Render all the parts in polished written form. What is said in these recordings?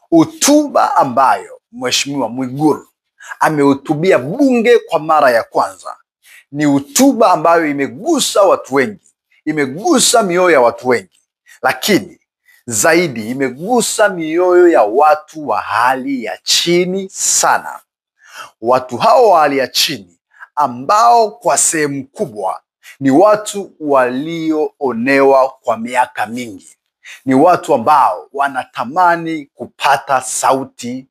Hotuba ambayo Mheshimiwa Mwigulu amehutubia bunge kwa mara ya kwanza ni hotuba ambayo imegusa watu wengi, imegusa mioyo ya watu wengi, lakini zaidi imegusa mioyo ya watu wa hali ya chini sana. Watu hao wa hali ya chini ambao kwa sehemu kubwa ni watu walioonewa kwa miaka mingi. Ni watu ambao wanatamani kupata sauti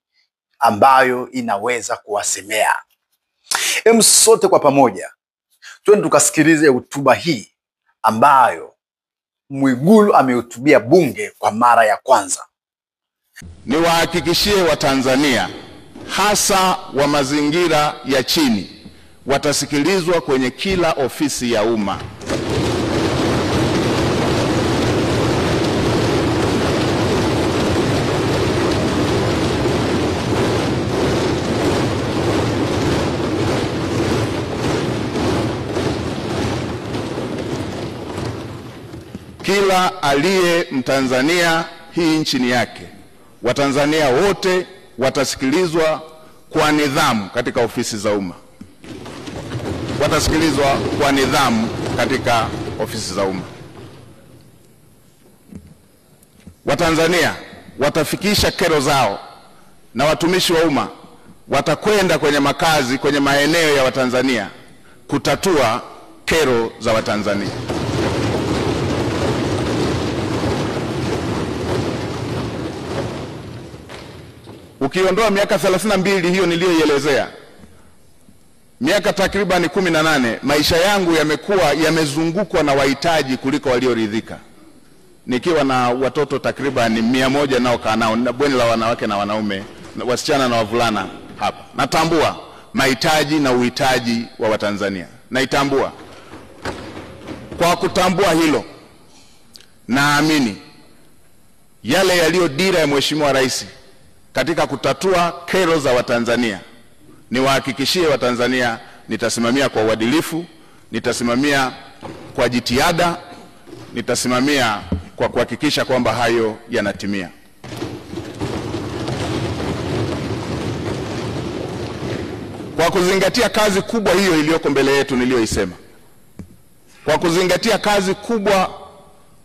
ambayo inaweza kuwasemea. Hem, sote kwa pamoja twende tukasikilize hotuba hii ambayo Mwigulu amehutubia bunge kwa mara ya kwanza. Niwahakikishie Watanzania hasa wa mazingira ya chini watasikilizwa kwenye kila ofisi ya umma. Kila aliye Mtanzania, hii nchi ni yake. Watanzania wote watasikilizwa kwa nidhamu katika ofisi za umma. Watasikilizwa kwa nidhamu katika ofisi za umma. Watanzania watafikisha kero zao, na watumishi wa umma watakwenda kwenye makazi, kwenye maeneo ya Watanzania kutatua kero za Watanzania. Ukiondoa miaka 32 hiyo niliyoielezea, miaka takriban 18 maisha yangu yamekuwa yamezungukwa na wahitaji kuliko walioridhika. Nikiwa na watoto takriban 100 nao kaa nao na bweni la wanawake na wanaume, wasichana na wavulana hapa. Natambua mahitaji na uhitaji wa Watanzania. Naitambua. Kwa kutambua hilo, naamini yale yaliyo dira ya Mheshimiwa Rais katika kutatua kero za Watanzania, niwahakikishie Watanzania nitasimamia kwa uadilifu, nitasimamia kwa jitihada, nitasimamia kwa kuhakikisha kwamba hayo yanatimia. Kwa kuzingatia kazi kubwa hiyo iliyoko mbele yetu niliyoisema, kwa kuzingatia kazi kubwa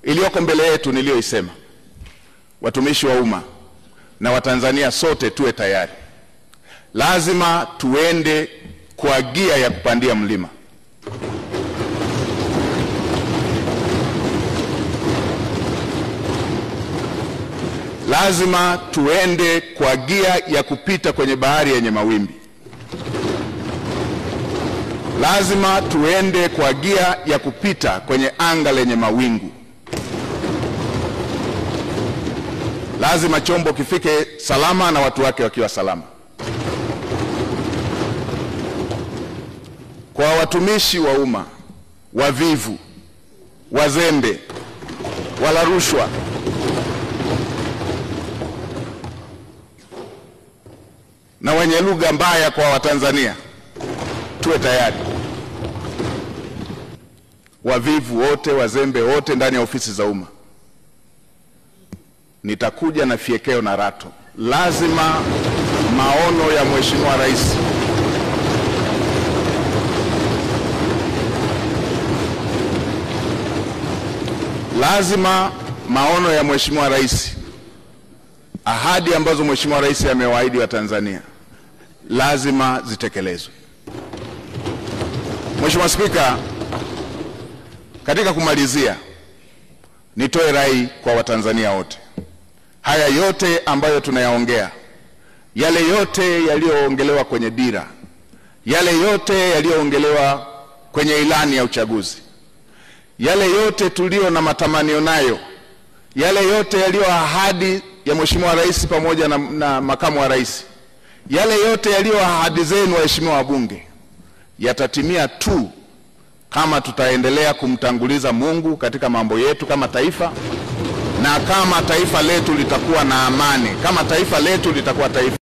iliyoko mbele yetu niliyoisema, watumishi wa umma na Watanzania sote tuwe tayari. Lazima tuende kwa gia ya kupandia mlima. Lazima tuende kwa gia ya kupita kwenye bahari yenye mawimbi. Lazima tuende kwa gia ya kupita kwenye anga lenye mawingu. Lazima chombo kifike salama na watu wake wakiwa salama. Kwa watumishi wa umma wavivu, wazembe, wala rushwa, na wenye lugha mbaya kwa Watanzania, tuwe tayari. Wavivu wote, wazembe wote ndani ya ofisi za umma, nitakuja na fiekeo na rato. Lazima maono ya Mheshimiwa Rais ahadi ambazo Mheshimiwa Rais amewaahidi Watanzania lazima zitekelezwe. Mheshimiwa Spika, katika kumalizia, nitoe rai kwa Watanzania wote. Haya yote ambayo tunayaongea, yale yote yaliyoongelewa kwenye dira, yale yote yaliyoongelewa kwenye ilani ya uchaguzi, yale yote tulio na matamanio nayo, yale yote yaliyo ahadi ya Mheshimiwa Rais pamoja na makamu wa rais, yale yote yaliyo ahadi zenu waheshimiwa wabunge, yatatimia tu kama tutaendelea kumtanguliza Mungu katika mambo yetu kama taifa, na kama taifa letu litakuwa na amani, kama taifa letu litakuwa taifa